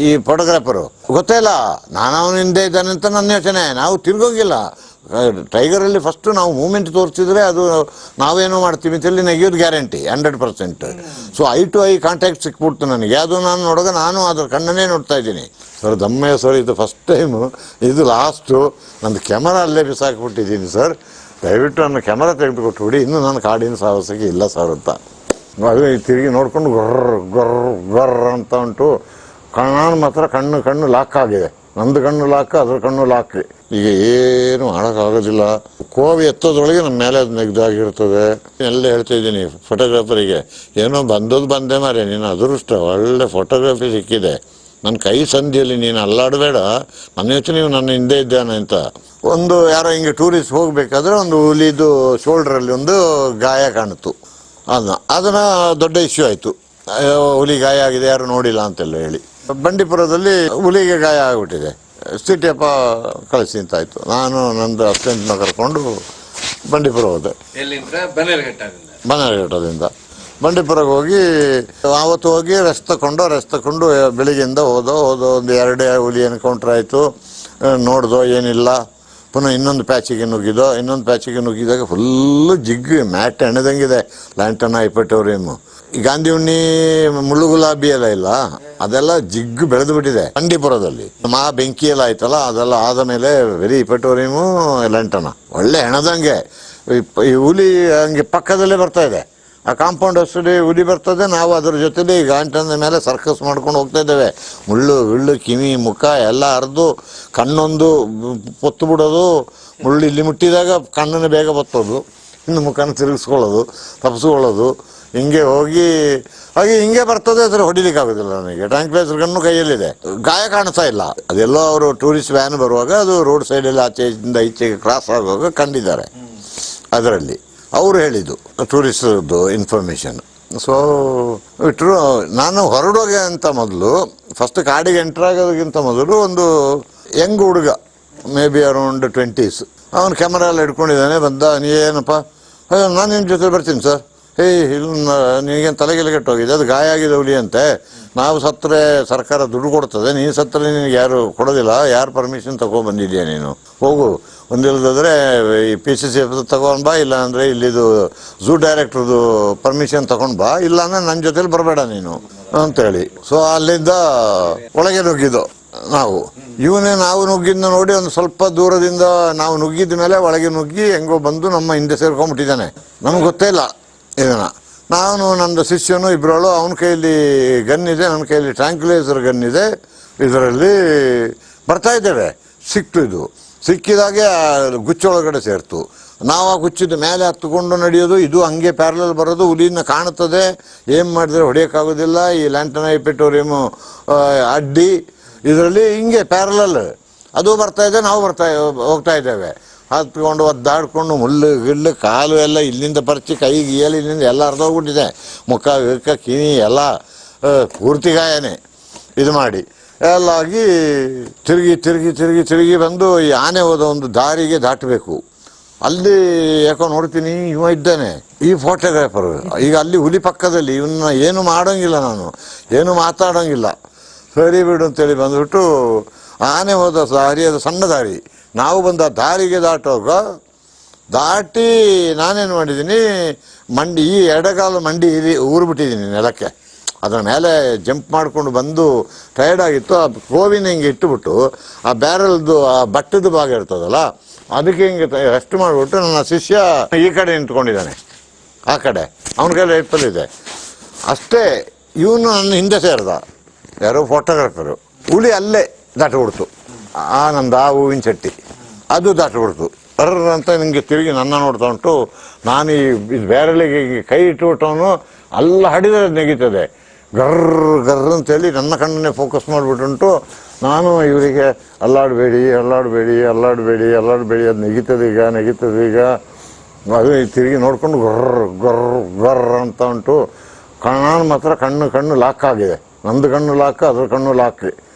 ಈ ಫೋಟೋಗ್ರಾಫರು. ಗೊತ್ತೇ ಇಲ್ಲ ನಾನು ಅವನ ಹಿಂದೆ ಇದ್ದಾನೆ ಅಂತ ನನ್ನ ಯೋಚನೆ. ನಾವು ತಿರ್ಗೋಗಿಲ್ಲ. ಟೈಗರಲ್ಲಿ ಫಸ್ಟು ನಾವು ಮೂಮೆಂಟ್ ತೋರಿಸಿದ್ರೆ ಅದು ನಾವೇನೋ ಮಾಡ್ತೀವಿ ಅಂತೇಳಿ ನೆಗೆಯೋದು guarantee 100%. So eye to eye contact ಸಿಕ್ಬಿಡ್ತು ನನಗೆ. ಅದು ನಾನು ನೋಡುವಾಗ ನಾನು ಅದ್ರ ಕಣ್ಣನ್ನೇ ನೋಡ್ತಾ ಇದ್ದೀನಿ. ಸರ್ ದಮ್ಮಯ್ಯ ಸರ್, ಇದು ಫಸ್ಟ್ ಟೈಮು, ಇದು ಲಾಸ್ಟು. ನಂದು ಕ್ಯಾಮರಾ ಅಲ್ಲೇ ಬಿಸಾಕ್ಬಿಟ್ಟಿದ್ದೀನಿ ಸರ್, ದಯವಿಟ್ಟು ನನ್ನ ಕ್ಯಾಮರಾ ತೆಗೆದುಕೊಟ್ಬಿಡಿ, ಇನ್ನೂ ನನ್ನ ಕಾಡಿನ ಸಾಹಸಕ್ಕೆ ಇಲ್ಲ ಸರ್ ಅಂತ. ಅದು ತಿರುಗಿ ನೋಡ್ಕೊಂಡು ಗೊರ್ರ ಅಂತ ಉಂಟು. ನಾನು ಮಾತ್ರ ಕಣ್ಣು ಲಾಕ್ ಆಗಿದೆ. ನಂದು ಕಣ್ಣು ಲಾಕ್, ಅದ್ರ ಕಣ್ಣು ಲಾಕ್. ಈಗ ಏನು ಮಾಡೋಕ್ಕಾಗೋದಿಲ್ಲ. ಕೋವಿ ಎತ್ತೋದ್ರೊಳಗೆ ನಮ್ಮ ಮೇಲೆ ಅದು ನೆಗ್ದಾಗಿರ್ತದೆ. ಎಲ್ಲ ಹೇಳ್ತಾ ಇದ್ದೀನಿ ಫೋಟೋಗ್ರಾಫರಿಗೆ, ಏನೋ ಬಂದೇ ಮಾರೆ, ನೀನು ಅದೃಷ್ಟ, ಒಳ್ಳೆ ಫೋಟೋಗ್ರಫಿ ಸಿಕ್ಕಿದೆ. ನನ್ನ ಕೈ ಸಂಧಿಯಲ್ಲಿ ನೀನು ಅಲ್ಲಾಡಬೇಡ, ನನ್ನ ಯೋಚನೆ ನೀವು ನನ್ನ ಹಿಂದೆ ಇದ್ದಾನೆ ಅಂತ. ಒಂದು ಯಾರೋ ಹಿಂಗೆ ಟೂರಿಸ್ಟ್ ಹೋಗ್ಬೇಕಾದ್ರೆ ಒಂದು ಹುಲಿದು ಶೋಲ್ಡ್ರಲ್ಲಿ ಒಂದು ಗಾಯ ಕಾಣಿತು. ಅದನ್ನ ದೊಡ್ಡ ಇಶ್ಯೂ ಆಯಿತು. ಹುಲಿ ಗಾಯ ಆಗಿದೆ, ಯಾರು ನೋಡಿಲ್ಲ ಅಂತೆಲ್ಲ ಹೇಳಿ. ಬಂಡೀಪುರದಲ್ಲಿ ಹುಲಿಗೆ ಗಾಯ ಆಗಿಬಿಟ್ಟಿದೆ, ಸಿಟಿಯಪ್ಪ ಕಳಿಸಿ ಅಂತಾಯಿತು. ನಾನು ನಂದು ಅಸಿಸ್ಟೆಂಟ್ನ ಕರ್ಕೊಂಡು ಬಂಡೀಪುರ ಹೋದೆ. ಬನ್ನೇರುಘಟ್ಟದಿಂದ ಬಂಡೀಪುರಕ್ಕೆ ಹೋಗಿ ಆವತ್ತು ಹೋಗಿ ರೆಸ್ಟ್ ತಗೊಂಡು ಬೆಳಿಗ್ಗೆಯಿಂದ ಹೋದೋ ಒಂದು 2 ಹುಲಿ ಎನ್ಕೌಂಟ್ರ್ ಆಯಿತು. ನೋಡ್ದೋ ಏನಿಲ್ಲ. ಪುನಃ ಇನ್ನೊಂದು ಪ್ಯಾಚಿಗೆ ನುಗ್ಗಿದಾಗ ಫುಲ್ಲು ಜಿಗ್ಗು ಮ್ಯಾಟ್ ಎಣೆದಂಗಿದೆ. ಲ್ಯಾಂಟನ ಹೈಪಟೋರಿಯಮ್ಮು, ಈ ಗಾಂಧಿ ಹುಣ್ಣಿ ಮುಳ್ಳು ಗುಲಾಬಿ ಎಲ್ಲ ಇಲ್ಲ, ಅದೆಲ್ಲ ಜಿಗ್ಗು ಬೆಳೆದು ಬಿಟ್ಟಿದೆ ಬಂಡೀಪುರದಲ್ಲಿ. ಬೆಂಕಿ ಎಲ್ಲ ಆಯ್ತಲ್ಲ, ಅದೆಲ್ಲ ಆದ ಮೇಲೆ ವೆರಿ ಹೈಪಟೋರಿಯಮು ಲ್ಯಾಂಟನ ಒಳ್ಳೆ ಹೆಣದಂಗೆ. ಈ ಹುಲಿ ಹಂಗೆ ಪಕ್ಕದಲ್ಲೇ ಬರ್ತಾ ಇದೆ. ಆ ಕಾಂಪೌಂಡ್ ಅಷ್ಟೇ ಹುಲಿ ಬರ್ತದೆ. ನಾವು ಅದ್ರ ಜೊತೆಲಿ ಗಾಂಟನ ಮೇಲೆ ಸರ್ಕಸ್ ಮಾಡ್ಕೊಂಡು ಹೋಗ್ತಾ ಇದ್ದೇವೆ. ಮುಳ್ಳು ಕಿವಿ ಮುಖ ಎಲ್ಲ ಹರಿದು ಕಣ್ಣೊಂದು ಪೊತ್ತು ಬಿಡೋದು. ಮುಳ್ಳು ಇಲ್ಲಿ ಮುಟ್ಟಿದಾಗ ಕಣ್ಣನ್ನು ಬೇಗ ಬತ್ತೋದು, ಇನ್ನು ಮುಖನ ತಿರುಗಿಸ್ಕೊಳ್ಳೋದು, ತಪ್ಪಿಸ್ಕೊಳ್ಳೋದು. ಹಿಂಗೆ ಹೋಗಿ ಹಿಂಗೆ ಬರ್ತದೆ. ಅದ್ರ ಹೊಡಿಲಿಕ್ಕಾಗೋದಿಲ್ಲ ನನಗೆ. ಟ್ಯಾಂಕ್ ಪ್ಲೇಸರ್ ಗನ್ನು ಕೈಯಲ್ಲಿದೆ, ಗಾಯ ಕಾಣಿಸ್ತಾ ಇಲ್ಲ. ಅದೆಲ್ಲೋ ಅವರು ಟೂರಿಸ್ಟ್ ವ್ಯಾನ್ ಬರುವಾಗ ಅದು ರೋಡ್ ಸೈಡಲ್ಲಿ ಆಚೆಯಿಂದ ಈಚೆಗೆ ಕ್ರಾಸ್ ಆಗುವಾಗ ಕಂಡಿದ್ದಾರೆ. ಅದರಲ್ಲಿ ಅವರು ಹೇಳಿದ್ದು ಟೂರಿಸ್ಟ್ದು ಇನ್ಫಾರ್ಮೇಷನ್. ಸೊ ಇಟ್ಟರು. ನಾನು ಹೊರಡೋಗೆ ಅಂತ ಮೊದಲು, ಫಸ್ಟ್ ಕಾಡಿಗೆ ಎಂಟ್ರ್ ಆಗೋದಕ್ಕಿಂತ ಮೊದಲು ಒಂದು ಯಂಗ್ ಹುಡುಗ, ಮೇ ಬಿ ಅರೌಂಡ್ 20s, ಅವನು ಕ್ಯಾಮರಾ ಎಲ್ಲ ಹಿಡ್ಕೊಂಡಿದ್ದಾನೆ. ಬಂದ, ನೀವೇನಪ್ಪ? ನಾನು ನಿಮ್ಮ ಜೊತೆ ಬರ್ತೀನಿ ಸರ್. ಇಲ್ಲಿ ನಿನಗೇನು ತಲೆಗೆಲೆ ಕೆಟ್ಟೋಗಿದೆ, ಅದು ಗಾಯ ಆಗಿದೆ ಹುಲಿ ಅಂತೆ. ನಾವು ಸತ್ತರೆ ಸರ್ಕಾರ ದುಡ್ಡು ಕೊಡ್ತದೆ, ನೀನು ಸತ್ತರೆ ನಿನಗೆ ಯಾರು ಕೊಡೋದಿಲ್ಲ. ಯಾರು ಪರ್ಮಿಷನ್ ತಗೊಂಡ್ಬಂದಿದ್ಯಾ ನೀನು? ಹೋಗು, ಒಂದಿಲ್ಲದಾದ್ರೆ ಈ PCC ತಗೊಂಡು ಬಾ, ಇಲ್ಲ ಅಂದರೆ ಇಲ್ಲಿದು ಝೂ ಡೈರೆಕ್ಟ್ರದು ಪರ್ಮಿಷನ್ ತಗೊಂಡು ಬಾ, ಇಲ್ಲ ಅಂದರೆ ನನ್ನ ಜೊತೆಲಿ ಬರಬೇಡ ನೀನು ಅಂತೇಳಿ. ಸೊ ಅಲ್ಲಿಂದ ಒಳಗೆ ನುಗ್ಗಿದ್ದು ನಾವು. ನಾವು ನುಗ್ಗಿದ್ದು ನೋಡಿ ಒಂದು ಸ್ವಲ್ಪ ದೂರದಿಂದ ನಾವು ನುಗ್ಗಿದ ಮೇಲೆ ಒಳಗೆ ನುಗ್ಗಿ ಹೆಂಗೋ ಬಂದು ನಮ್ಮ ಹಿಂದೆ ಸೇರ್ಕೊಂಡ್ಬಿಟ್ಟಿದ್ದಾನೆ. ನಮ್ಗೆ ಗೊತ್ತೇ ಇಲ್ಲ ಇದನ್ನು. ನಾನು ನನ್ನ ಶಿಷ್ಯನು ಇಬ್ಬರಳು, ಅವನ ಕೈಯಲ್ಲಿ ಗನ್ ಇದೆ, ನನ್ನ ಕೈಯಲ್ಲಿ ಟ್ರ್ಯಾಂಕ್ಯುಲೈಸರ್ ಗನ್ ಇದೆ. ಇದರಲ್ಲಿ ಬರ್ತಾ ಇದ್ದೇವೆ. ಇದು ಸಿಕ್ಕಿದಾಗೆ ಗುಚ್ಚೊಳಗಡೆ ಸೇರ್ತು. ನಾವು ಆ ಗುಚ್ಚಿದ ಮೇಲೆ ಹತ್ತುಕೊಂಡು ನಡೆಯೋದು, ಇದು ಹಂಗೆ ಪ್ಯಾರಲಲ್ ಬರೋದು. ಹುಲಿನ ಕಾಣುತ್ತದೆ, ಏನು ಮಾಡಿದ್ರೆ ಹೊಡೆಯೋಕ್ಕಾಗೋದಿಲ್ಲ. ಈ ಲ್ಯಾಂಟನ ಹೈಪಟೋರಿಯಮ್ ಅಡ್ಡಿ ಇದರಲ್ಲಿ ಹಿಂಗೆ ಪ್ಯಾರಲಲ್ ಅದು ಬರ್ತಾ ಇದೆ, ನಾವು ಹೋಗ್ತಾ ಇದ್ದೇವೆ. ಹತ್ಕೊಂಡು ಒದ್ದಾಡ್ಕೊಂಡು ಮುಳ್ಳು ಕಾಲು ಎಲ್ಲ ಇಲ್ಲಿಂದ ಪರಿಚಿ, ಕೈ ಗೀಯಲು ಇಲ್ಲಿಂದ ಎಲ್ಲ ಹರಿದೋಗ್ಬಿಟ್ಟಿದೆ. ಮುಖ ಕಿವಿ ಎಲ್ಲ ಪೂರ್ತಿ ಗಾಯನೇ. ಇದು ಮಾಡಿ ಎಲ್ಲ ಆಗಿ ತಿರುಗಿ ಬಂದು ಈ ಆನೆ ಹೋದ ಒಂದು ದಾರಿಗೆ ದಾಟಬೇಕು. ಅಲ್ಲಿ ಯಾಕೋ ನೋಡ್ತೀನಿ, ಇವ ಇದ್ದಾನೆ ಈ ಫೋಟೋಗ್ರಾಫರ್. ಈಗ ಅಲ್ಲಿ ಹುಲಿ ಪಕ್ಕದಲ್ಲಿ, ಇವನ್ನ ಏನು ಮಾಡೋಂಗಿಲ್ಲ, ನಾನು ಏನು ಮಾತಾಡೋಂಗಿಲ್ಲ. ಸರಿ ಬಿಡು ಅಂತೇಳಿ ಬಂದ್ಬಿಟ್ಟು ಆನೆ ಹೋದ ದಾರಿ, ಅದು ಸಣ್ಣ ದಾರಿ. ನಾವು ಬಂದ ದಾರಿಗೆ ದಾಟಿ ನಾನೇನು ಮಾಡಿದ್ದೀನಿ, ಈ ಎಡಗಾಲು ಮಂಡಿ ಊರ್ಬಿಟ್ಟಿದ್ದೀನಿ ನೆಲಕ್ಕೆ. ಅದರ ಮೇಲೆ ಜಂಪ್ ಮಾಡಿಕೊಂಡು ಬಂದು ಟಯರ್ಡ್ ಆಗಿತ್ತು. ಆ ಕೋವಿನ ಹಿಂಗೆ ಇಟ್ಟುಬಿಟ್ಟು ಆ ಬ್ಯಾರಲ್ದು ಆ ಬಟ್ಟದ ಭಾಗ ಇರ್ತದಲ್ಲ, ಅದಕ್ಕೆ ಹಿಂಗೆ ರೆಸ್ಟ್ ಮಾಡಿಬಿಟ್ಟು ನನ್ನ ಶಿಷ್ಯ ಈ ಕಡೆ ನಿಂತ್ಕೊಂಡಿದ್ದಾನೆ, ಆ ಕಡೆ ಅವನ ಕೈಲಿ ರೈಫಲ್ ಇದೆ ಅಷ್ಟೇ. ಇವನು ನನ್ನ ಹಿಂದೆ ಸೇರ್ದ, ಯಾರೋ ಫೋಟೋಗ್ರಾಫರು. ಹುಲಿ ಅಲ್ಲೇ ದಾಟಬಿಡ್ತು. ನಂದು ಆ ಹೂವಿನ ಚಟ್ಟಿ ಅದು ದಾಟಬಿಡ್ತು. ಅಂತ ನಿಮಗೆ ತಿರುಗಿ ನನ್ನ ನೋಡ್ತಾ ಉಂಟು. ನಾನು ಈ ಬ್ಯಾರಲಿಗೆ ಕೈ ಇಟ್ಟುಬಿಟ್ಟವನು ಅಲ್ಲ ಹಡಿದ್ರೆ ನೆಗೀತದೆ. ಗರ್ರ ಅಂತೇಳಿ ನನ್ನ ಕಣ್ಣನ್ನೇ ಫೋಕಸ್ ಮಾಡಿಬಿಟ್ಟುಂಟು. ನಾನು ಇವರಿಗೆ ಅಲ್ಲಾಡಬೇಡಿ ಅದು ನೆಗೀತದೆ ಈಗ ಅದು ತಿರುಗಿ ನೋಡ್ಕೊಂಡು ಗೊರ್ರ ಅಂತ ಉಂಟು. ನಾನು ಮಾತ್ರ ಕಣ್ಣು ಲಾಕ್ ಆಗಿದೆ. ನಂದು ಕಣ್ಣು ಲಾಕ್, ಅದ್ರ ಕಣ್ಣು ಲಾಕ್.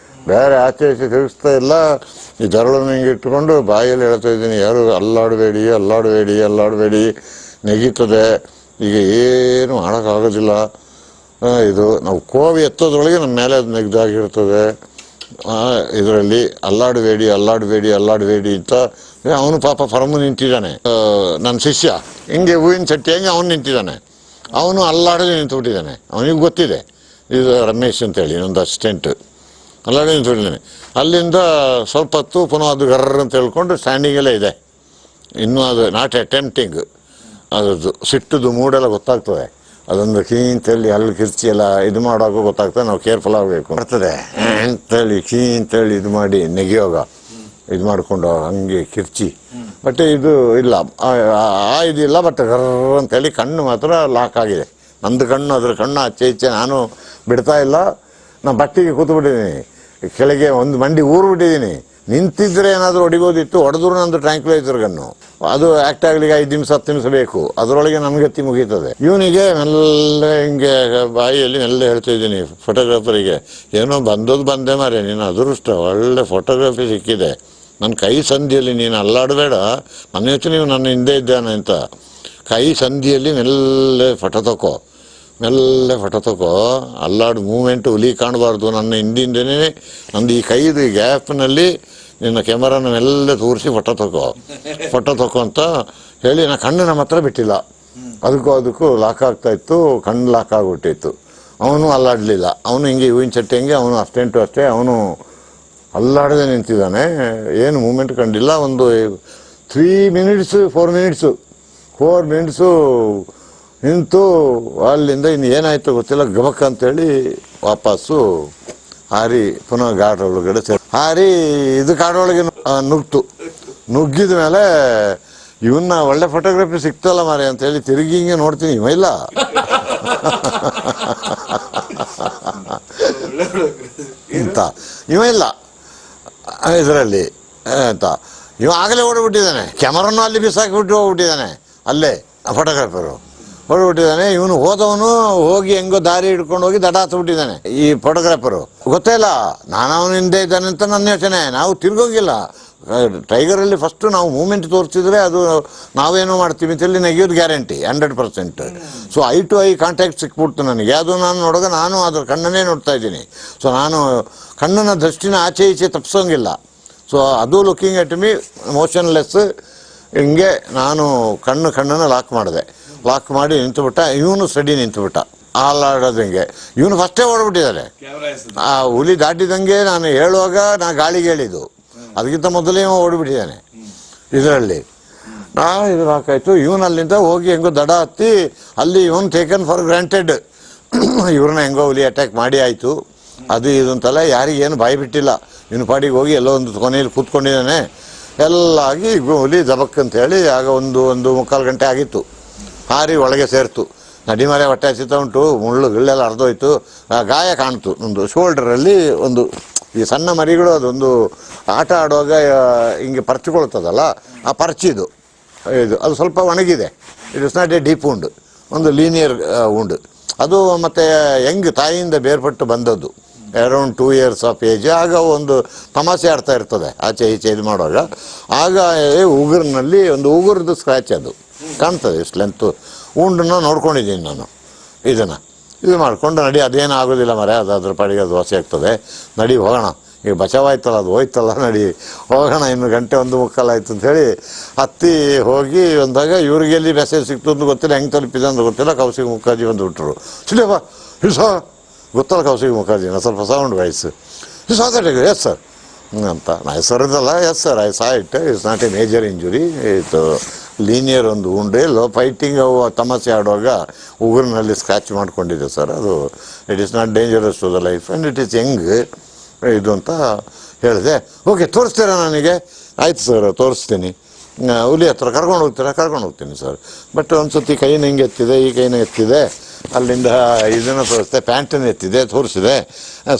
ಬೇರೆ ಆಚೆ ತಿರುಗಿಸ್ತಾ ಇಲ್ಲ. ಈ ಜರಳನ್ನು ಹಿಂಗೆ ಇಟ್ಕೊಂಡು ಬಾಯಲ್ಲಿ ಹೇಳ್ತಾ ಇದ್ದೀನಿ, ಯಾರು ಅಲ್ಲಾಡಬೇಡಿ ನೆಗೀತದೆ. ಈಗ ಏನು ಮಾಡೋಕ್ಕಾಗೋದಿಲ್ಲ ಇದು ನಾವು ಕೋವಿ ಎತ್ತೋದ್ರೊಳಗೆ ನಮ್ಮ ಮೇಲೆ ಅದು ನೆಗ್ದಾಗಿರ್ತದೆ. ಇದರಲ್ಲಿ ಅಲ್ಲಾಡಬೇಡಿ ಅಂತ ಅವನು ಪಾಪ ಫರಮು ನಿಂತಿದ್ದಾನೆ. ನನ್ನ ಶಿಷ್ಯ ಹಿಂಗೆ ಹೂವಿನ ಚಟ್ಟಿ ಹಂಗೆ ಅವನು ನಿಂತಿದ್ದಾನೆ. ಅವನು ಅಲ್ಲಾಡದೆ ನಿಂತುಬಿಟ್ಟಿದ್ದಾನೆ. ಅವನಿಗೆ ಗೊತ್ತಿದೆ ಇದು ರಮೇಶ್ ಅಂತೇಳಿ ಇನ್ನೊಂದು ಅಸಿಸ್ಟೆಂಟ್. ಅಲ್ಲಾಡದೆ ನಿಂತುಬಿಟ್ಟಿದ್ದಾನೆ. ಅಲ್ಲಿಂದ ಸ್ವಲ್ಪ ಹೊತ್ತು ಪುನಃ ಅದು ಗರ್ರ ಅಂತ ಹೇಳ್ಕೊಂಡು ಸ್ಟ್ಯಾಂಡಿಂಗಲ್ಲೇ ಇದೆ. ಇನ್ನೂ ಅದು ನಾಟ್ ಅಟೆಂಪ್ಟಿಂಗ್. ಅದರದ್ದು ಸಿಟ್ಟದು ಮೂಡೆಲ್ಲ ಗೊತ್ತಾಗ್ತದೆ. ಅದೊಂದು ಅಂತೇಳಿ ಅಲ್ಲಿ ಕಿರ್ಚಿ ಎಲ್ಲ ಇದು ಮಾಡುವಾಗ ಗೊತ್ತಾಗ್ತದೆ. ನಾವು ಕೇರ್ಫುಲ್ ಆಗಬೇಕು ಬರ್ತದೆ ಅಂತೇಳಿ ಅಂತೇಳಿ ಇದು ಮಾಡಿ ನೆಗೆಯೋಗ ಇದು ಮಾಡಿಕೊಂಡು ಹಂಗೆ ಕಿರ್ಚಿ. ಬಟ್ ಇದು ಇಲ್ಲ, ಇದಿಲ್ಲ. ಬಟ್ ಗರ್ರ ಅಂತೇಳಿ ಕಣ್ಣು ಮಾತ್ರ ಲಾಕ್ ಆಗಿದೆ. ನಂದು ಕಣ್ಣು ಅದ್ರ ಕಣ್ಣು ಆಚೆ ಈಚೆ ನಾನು ಬಿಡ್ತಾ ಇಲ್ಲ. ನಾನು ಬಟ್ಟೆಗೆ ಕೂತ್ಬಿಟ್ಟಿದ್ದೀನಿ, ಕೆಳಗೆ ಒಂದು ಮಂಡಿ ಊರ್ಬಿಟ್ಟಿದ್ದೀನಿ. ನಿಂತಿದ್ರೆ ಏನಾದರೂ ಹೊಡಿಬೋದಿತ್ತು, ಹೊಡೆದ್ರು ನಂದು ಟ್ರ್ಯಾಂಕ್ಲೈಸರ್ ಗನ್ನು. ಅದು ಆ್ಯಕ್ಟ್ ಆಗ್ಲಿಕ್ಕೆ 5 ನಿಮಿಷ 10 ನಿಮಿಷ ಬೇಕು. ಅದರೊಳಗೆ ನನ್ನ ಗತಿ ಮುಗೀತದೆ. ಇವನಿಗೆ ಮೆಲ್ಲ ಹಿಂಗೆ ಬಾಯಿಯಲ್ಲಿ ಮೆಲ್ಲ ಹೇಳ್ತಾ ಇದ್ದೀನಿ ಫೋಟೋಗ್ರಾಫರಿಗೆ, ಏನೋ ಬಂದೆ ಮಾರೆ, ನೀನು ಅದೃಷ್ಟ, ಒಳ್ಳೆ ಫೋಟೋಗ್ರಫಿ ಸಿಕ್ಕಿದೆ. ನನ್ನ ಕೈ ಸಂಧಿಯಲ್ಲಿ ನೀನು ಅಲ್ಲಾಡಬೇಡ, ನನ್ನ ಯೋಚನೆ ನೀವು ನನ್ನ ಹಿಂದೆ ಇದ್ದಾನೆ ಅಂತ. ಕೈ ಸಂಧಿಯಲ್ಲಿ ಮೆಲ್ಲ ಫೋಟೋ ತಗೋ, ಅಲ್ಲಾಡು ಮೂಮೆಂಟು ಹುಲಿ ಕಾಣಬಾರ್ದು. ನನ್ನ ಹಿಂದಿಂದನೇ ನಂದು ಈ ಕೈದು ಈ ಗ್ಯಾಪ್ನಲ್ಲಿ ನಿನ್ನ ಕ್ಯಾಮರಾನ ಮೆಲ್ಲ ತೋರಿಸಿ ಫೋಟೋ ತಗೋ ಅಂತ ಹೇಳಿ ನಾ ಕಣ್ಣು ನಮ್ಮ ಹತ್ರ ಬಿಟ್ಟಿಲ್ಲ. ಅದಕ್ಕೂ ಲಾಕ್ ಆಗ್ತಾ ಇತ್ತು, ಕಣ್ಣು ಲಾಕ್ ಆಗಿಬಿಟ್ಟಿತ್ತು. ಅವನು ಅಲ್ಲಾಡಲಿಲ್ಲ. ಅವನು ಹಿಂಗೆ ಹೂವಿನ ಚಟ್ಟಿ ಹಂಗೆ ಅವನು ಅಷ್ಟೆಂಟು ಅಷ್ಟೇ. ಅವನು ಅಲ್ಲಾಡದೆ ನಿಂತಿದ್ದಾನೆ, ಏನು ಮೂಮೆಂಟ್ ಕಂಡಿಲ್ಲ. ಒಂದು 4 ಮಿನಿಟ್ಸು ನಿಂತು ಅಲ್ಲಿಂದ ಇನ್ನು ಏನಾಯ್ತು ಗೊತ್ತಿಲ್ಲ, ಗಬಕ್ ಅಂತೇಳಿ ವಾಪಸ್ಸು ಹಾರಿ ಪುನಃ ಗಾಡ್ ಒಳಗಡೆ ಹಾರಿ ಇದು ಕಾಡೊಳಗೆ ನುಗ್ಗಿದ ಮೇಲೆ ಇವನ್ನ ಒಳ್ಳೆ ಫೋಟೋಗ್ರಫಿ ಸಿಕ್ತಲ್ಲ ಮಾರೆ ಅಂತೇಳಿ ತಿರುಗಿ ಹಿಂಗೆ ನೋಡ್ತೀನಿ, ಇವ ಇಲ್ಲ. ಇವ ಇಲ್ಲ ಇದರಲ್ಲಿ ಅಂತ. ಇವ ಆಗಲೇ ಓಡಿಬಿಟ್ಟಿದ್ದಾನೆ. ಕ್ಯಾಮರಾನು ಅಲ್ಲಿ ಬಿಸಾಕಿಬಿಟ್ಟು ಹೋಗ್ಬಿಟ್ಟಿದ್ದಾನೆ. ಅಲ್ಲೇ ಫೋಟೋಗ್ರಾಫರು ಹೊರಬಿಟ್ಟಿದ್ದಾನೆ. ಇವನು ಹೋದವನು ಹೋಗಿ ಹೆಂಗೋ ದಾರಿ ಹಿಡ್ಕೊಂಡು ಹೋಗಿ ದಡ ಹತ್ಬಿಟ್ಟಿದ್ದಾನೆ. ಈ ಫೋಟೋಗ್ರಾಫರು ಗೊತ್ತೇ ಇಲ್ಲ ನಾನು ಅವನ ಹಿಂದೆ ಇದ್ದಾನೆ ಅಂತ ನನ್ನ ಯೋಚನೆ. ನಾವು ತಿರ್ಗೋಗಿಲ್ಲ. ಟೈಗರಲ್ಲಿ ಫಸ್ಟು ನಾವು ಮೂಮೆಂಟ್ ತೋರಿಸಿದ್ರೆ ಅದು ನಾವೇನೋ ಮಾಡ್ತೀವಿ ಅಂತೇಳಿ ನೆಗೆಯೋದು guarantee 100%. So eye to eye contact ಸಿಕ್ಬಿಡ್ತು ನನಗೆ. ಅದು ನಾನು ನೋಡುವಾಗ ನಾನು ಅದ್ರ ಕಣ್ಣನ್ನೇ ನೋಡ್ತಾ ಇದ್ದೀನಿ. ಸೊ ನಾನು ಕಣ್ಣನ ದೃಷ್ಟಿನ ಆಚೆ ಈಚೆ ತಪ್ಪಿಸೋಂಗಿಲ್ಲ. ಸೊ ಅದು ಲುಕಿಂಗ್ ಎಟ್ ಮೀ ಮೋಷನ್ಲೆಸ್. ಹಿಂಗೆ ನಾನು ಕಣ್ಣನ್ನು ಲಾಕ್ ಮಾಡಿ ನಿಂತುಬಿಟ್ಟ. ಇವನು ಸ್ಟಡಿ ನಿಂತುಬಿಟ್ಟ ಅಲ್ಲಾಡೋದು ಹಿಂಗೆ. ಇವನು ಫಸ್ಟೇ ಓಡ್ಬಿಟ್ಟಿದ್ದಾರೆ. ಆ ಹುಲಿ ದಾಟಿದಂಗೆ ನಾನು ಹೇಳುವಾಗ ನಾ ಗಾಳಿಗೆ ಹೇಳಿದ್ದು, ಅದಕ್ಕಿಂತ ಮೊದಲೇ ಓಡಿಬಿಟ್ಟಿದ್ದಾನೆ ಇದರಲ್ಲಿ. ಇದು ಹಾಕಾಯ್ತು. ಇವನಲ್ಲಿಂದ ಹೋಗಿ ಹೆಂಗೋ ದಡ ಹತ್ತಿ ಅಲ್ಲಿ ಇವನು ಟೇಕನ್ ಫಾರ್ ಗ್ರಾಂಟೆಡ್. ಇವ್ರನ್ನ ಹೆಂಗೋ ಹುಲಿ ಅಟ್ಯಾಕ್ ಮಾಡಿ ಆಯಿತು. ಅದು ಇದು ಅಂತಲ್ಲ, ಯಾರಿಗೇನು ಬಾಯಿ ಬಿಟ್ಟಿಲ್ಲ. ಇವನು ಪಾಡಿಗೆ ಹೋಗಿ ಎಲ್ಲೋ ಒಂದು ಕೊನೆಯಲ್ಲಿ ಕೂತ್ಕೊಂಡಿದ್ದಾನೆ. ಎಲ್ಲ ಆಗಿ ಹುಲಿ ದಬಕ್ ಅಂತೇಳಿ ಆಗ ಒಂದು 3/4 ಗಂಟೆ ಆಗಿತ್ತು. ಹಾರಿ ಒಳಗೆ ಸೇರ್ತು. ನಡಿಮರೆ ಹೊಟ್ಟೆ ಹಸಿತಾ ಉಂಟು, ಮುಳ್ಳುಗಳೆಲ್ಲ ಹರಿದೋಯ್ತು. ಗಾಯ ಕಾಣ್ತು ಒಂದು ಶೋಲ್ಡರಲ್ಲಿ. ಒಂದು ಈ ಸಣ್ಣ ಮರಿಗಳು ಅದೊಂದು ಆಟ ಆಡುವಾಗ ಹಿಂಗೆ ಪರ್ಚಿಕೊಳ್ತದಲ್ಲ, ಆ ಪರ್ಚಿದು ಇದು ಅದು ಸ್ವಲ್ಪ ಒಣಗಿದೆ. It is not A deep ಉಂಡು, ಒಂದು ಲೀನಿಯರ್ ಉಂಡು ಅದು. ಮತ್ತು ಹೆಂಗೆ ತಾಯಿಯಿಂದ ಬೇರ್ಪಟ್ಟು ಬಂದದ್ದು, ಅರೌಂಡ್ 2 years ಆಫ್ ಏಜ್. ಆಗ ಒಂದು ತಮಾಷೆ ಆಡ್ತಾ ಇರ್ತದೆ ಆಚೆ ಈಚೆ ಇದು ಮಾಡುವಾಗ. ಆಗ ಉಗುರಿನಲ್ಲಿ ಒಂದು ಉಗುರದ್ದು ಸ್ಕ್ರ್ಯಾಚ್ ಅದು ಕಾಣ್ತದೆ. ಇಷ್ಟು ಲೆಂತು ಉಂಡನ್ನು ನೋಡ್ಕೊಂಡಿದ್ದೀನಿ ನಾನು. ಇದು ಮಾಡಿಕೊಂಡು ನಡಿ, ಅದೇನು ಆಗೋದಿಲ್ಲ ಮರೆ, ಅದು ಅದ್ರ ಪಾಡಿಗೆ ಅದು ವಾಸಿ ಆಗ್ತದೆ, ನಡಿ ಹೋಗೋಣ, ಈಗ ಬಚಾವಾಯ್ತಲ್ಲ, ಅದು ಹೋಯ್ತಲ್ಲ, ನಡಿ ಹೋಗೋಣ, ಇನ್ನು ಗಂಟೆ 1:45 ಆಯ್ತು ಅಂಥೇಳಿ ಹತ್ತಿ ಹೋಗಿ ಬಂದಾಗ ಇವ್ರಿಗೆ ಎಲ್ಲಿ ಮೆಸೇಜ್ ಸಿಕ್ತು ಅಂತ ಗೊತ್ತಿಲ್ಲ, ಹೆಂಗೆ ತಲುಪಿದೆ ಅಂತ ಗೊತ್ತಿಲ್ಲ. ಕೌಶಿಕ್ ಮುಖರ್ಜಿ ಬಂದುಬಿಟ್ರು. ಸಿಲೇಬ ಹಿಸ ಗೊತ್ತಲ್ಲ ಕೌಶಿಕ್ ಮುಖರ್ಜಿನ, ಸ್ವಲ್ಪ sound voice. His that yes sir ಅಂತ. ನಾ ಹೆಸರಿದಲ್ಲ, yes sir I saw it not a major injury, ಇದು ಲೀನಿಯರ್ ಒಂದು ಉಂಡೆ, ಫೈಟಿಂಗ್ ಅವು ತಮಾಷೆ ಆಡುವಾಗ ಉಗುರಿನಲ್ಲಿ ಸ್ಕ್ರ್ಯಾಚ್ ಮಾಡ್ಕೊಂಡಿದೆ ಸರ್. ಅದು it is not dangerous to the life and it is young ಇದು ಅಂತ ಹೇಳಿದೆ. ಓಕೆ, ತೋರಿಸ್ತೀರಾ ನನಗೆ? ಆಯ್ತು ಸರ್ ತೋರಿಸ್ತೀನಿ. ಹುಲಿ ಹತ್ರ ಕರ್ಕೊಂಡು ಹೋಗ್ತೀನಿ ಸರ್. ಬಟ್ ಒಂದು ಸತಿ ಕೈನ ಹಿಂಗೆ ಎತ್ತಿದೆ, ಈ ಕೈನ ಎತ್ತಿದೆ, ಅಲ್ಲಿಂದ ಇದನ್ನು ತೋರಿಸ್ದೆ, ಪ್ಯಾಂಟನ್ನು ಎತ್ತಿದೆ, ತೋರಿಸಿದೆ.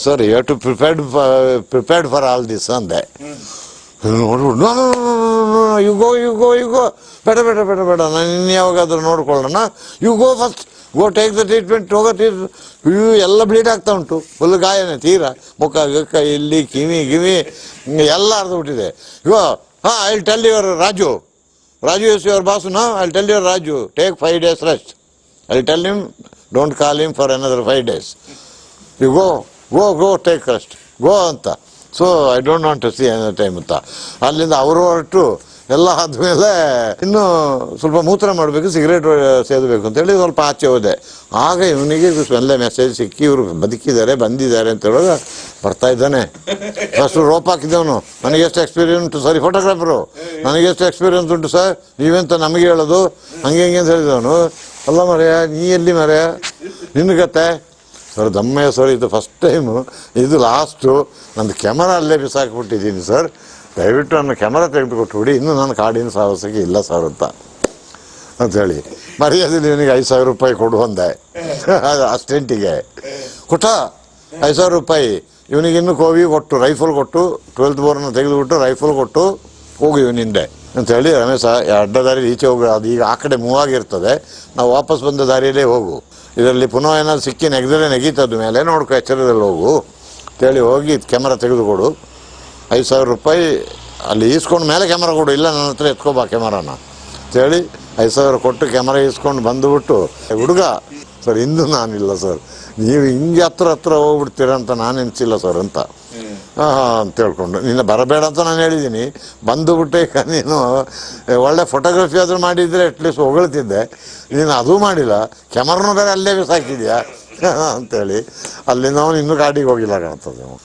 Sir you have to prepared for all this ಅಂದೆ. ನೋಡ್ಬಿಟ್ಟು ಯು ಗೋ ಬೇಡ ನಾನು ಇನ್ನು ಯಾವಾಗಾದ್ರೂ ನೋಡ್ಕೊಳ್ಳೋಣ, you go first, go take the treatment, ಎಲ್ಲ ಬ್ಲೀಡ್ ಆಗ್ತಾ ಉಂಟು, ಫುಲ್ ಗಾಯನೇ ತೀರಾ, ಮುಖ ಗಕ್ಕ ಇಲ್ಲಿ ಕಿವಿ ಎಲ್ಲ ಅರ್ಧ ಬಿಟ್ಟಿದೆ. I tell your Raju is your boss ನಾ, I tell your Raju take 5 days rest, I tell him don't call him for another 5 days. You go take rest go ಅಂತ. So I don't want to see any time ಅಂತ. ಅಲ್ಲಿಂದ ಅವರು ಹೊರಟು ಎಲ್ಲ ಆದಮೇಲೆ ಇನ್ನೂ ಸ್ವಲ್ಪ ಮೂತ್ರ ಮಾಡಬೇಕು, ಸಿಗರೇಟ್ ಸೇದಬೇಕು ಅಂತೇಳಿ ಸ್ವಲ್ಪ ಆಚೆ ಹೋದೆ. ಆಗ ಇವನಿಗೆ ಒಳ್ಳೆ ಮೆಸೇಜ್ ಸಿಕ್ಕಿ ಇವರು ಬದುಕಿದ್ದಾರೆ ಬಂದಿದ್ದಾರೆ ಅಂತ ಹೇಳುವಾಗ ಬರ್ತಾ ಇದ್ದಾನೆ. ಫಸ್ಟು ರೋಪ್ ಹಾಕಿದ್ದವನು, ನನಗೆಷ್ಟು ಎಕ್ಸ್ಪೀರಿಯನ್ಸ್ ಉಂಟು ಸರಿ ಫೋಟೋಗ್ರಾಫರು, ನನಗೆಷ್ಟು ಎಕ್ಸ್ಪೀರಿಯನ್ಸ್ ಉಂಟು ಸರ್, ನೀವೆಂತ ನಮಗೆ ಹೇಳೋದು ಹಂಗೆ ಹಿಂಗೆ ಅಂತ ಹೇಳಿದವನು. ಅಲ್ಲ ಮರೆಯ ನೀ ಎಲ್ಲಿ ಮರೆಯ ನಿನಗತ್ತೆ ಸರ್ ದಮ್ಮಯ್ಯ ಸರ್, ಇದು ಫಸ್ಟ್ ಟೈಮು, ಇದು ಲಾಸ್ಟು, ನಂದು ಕ್ಯಾಮರಾ ಅಲ್ಲೇ ಬಿಸಾಕಿಬಿಟ್ಟಿದ್ದೀನಿ ಸರ್, ದಯವಿಟ್ಟು ನನ್ನ ಕ್ಯಾಮರಾ ತೆಗೆದುಕೊಟ್ಟು ಬಿಡಿ, ಇನ್ನೂ ನಾನು ಕಾಡಿನ ಸಾಹಸಕ್ಕೆ ಇಲ್ಲ ಸರ್ ಅಂಥೇಳಿ ಮರ್ಯಾದೆ ಇವನಿಗೆ 5,000 ರೂಪಾಯಿ ಕೊಡು ಅಂದೆ ಅಸ್ಟೆಂಟಿಗೆ. ಕೊಟ್ಟ 5,000 ರೂಪಾಯಿ ಇವನಿಗೆ. ಇನ್ನೂ ಕೋವಿ ಕೊಟ್ಟು ರೈಫಲ್ ಕೊಟ್ಟು 12th ಬೋರ್ನ ತೆಗೆದುಬಿಟ್ಟು ರೈಫಲ್ ಕೊಟ್ಟು ಹೋಗು ಇವನಿಂದೆ ಅಂಥೇಳಿ, ರಮೇಶ ಅಡ್ಡ ದಾರಿ ಈಚೆ ಹೋಗು, ಅದು ಈಗ ಆ ಕಡೆ ಮೂವ್ ಆಗಿರ್ತದೆ, ನಾವು ವಾಪಸ್ ಬಂದ ದಾರಿಯಲ್ಲೇ ಹೋಗು, ಇದರಲ್ಲಿ ಪುನಃ ಏನಾದ್ರು ಸಿಕ್ಕಿ ನೆಗೆದರೆ ನೆಗೀತದ ಮೇಲೆ ನೋಡ್ಕೊ ಎಚ್ಚರದಲ್ಲಿ ಹೋಗು ಅಂತೇಳಿ ಹೋಗಿ ಕ್ಯಾಮರಾ ತೆಗೆದುಕೊಡು, 5,000 ರೂಪಾಯಿ ಅಲ್ಲಿ ಈಸ್ಕೊಂಡು ಮೇಲೆ ಕ್ಯಾಮರಾ ಕೊಡು, ಇಲ್ಲ ನನ್ನ ಹತ್ರ ಎತ್ಕೊಬಾ ಕ್ಯಾಮರಾನ ಅಂತೇಳಿ 5,000 ಕೊಟ್ಟು ಕ್ಯಾಮರಾ ಈಸ್ಕೊಂಡು ಬಂದುಬಿಟ್ಟು, ಹುಡುಗ ಸರ್ ಇಂದು ನಾನಿಲ್ಲ ಸರ್, ನೀವು ಹಿಂಗೆ ಹತ್ರ ಹೋಗ್ಬಿಡ್ತೀರ ಅಂತ ನಾನು ಎನ್ಸಿಲ್ಲ ಸರ್ ಅಂತ. ಅಂತ ಹೇಳ್ಕೊಂಡು, ನಿನ್ನ ಬರಬೇಡ ಅಂತ ನಾನು ಹೇಳಿದ್ದೀನಿ, ಬಂದುಬಿಟ್ಟೆ ಈಗ ನೀನು ಒಳ್ಳೆ ಫೋಟೋಗ್ರಫಿ ಆದರೂ ಮಾಡಿದರೆ ಅಟ್ಲೀಸ್ಟ್ ಹೊಗಳ್ತಿದ್ದೆ, ನೀನು ಅದೂ ಮಾಡಿಲ್ಲ, ಕ್ಯಾಮರಾನು ಬೇರೆ ಅಲ್ಲೇ ಬಿಸಾಕಿದ್ಯಾ ಅಂತೇಳಿ ಅಲ್ಲಿಂದ ಅವನು ಇನ್ನೂ ಗಾಡಿಗೆ ಹೋಗಿಲ್ಲ ಕಾಣ್ತದೆ.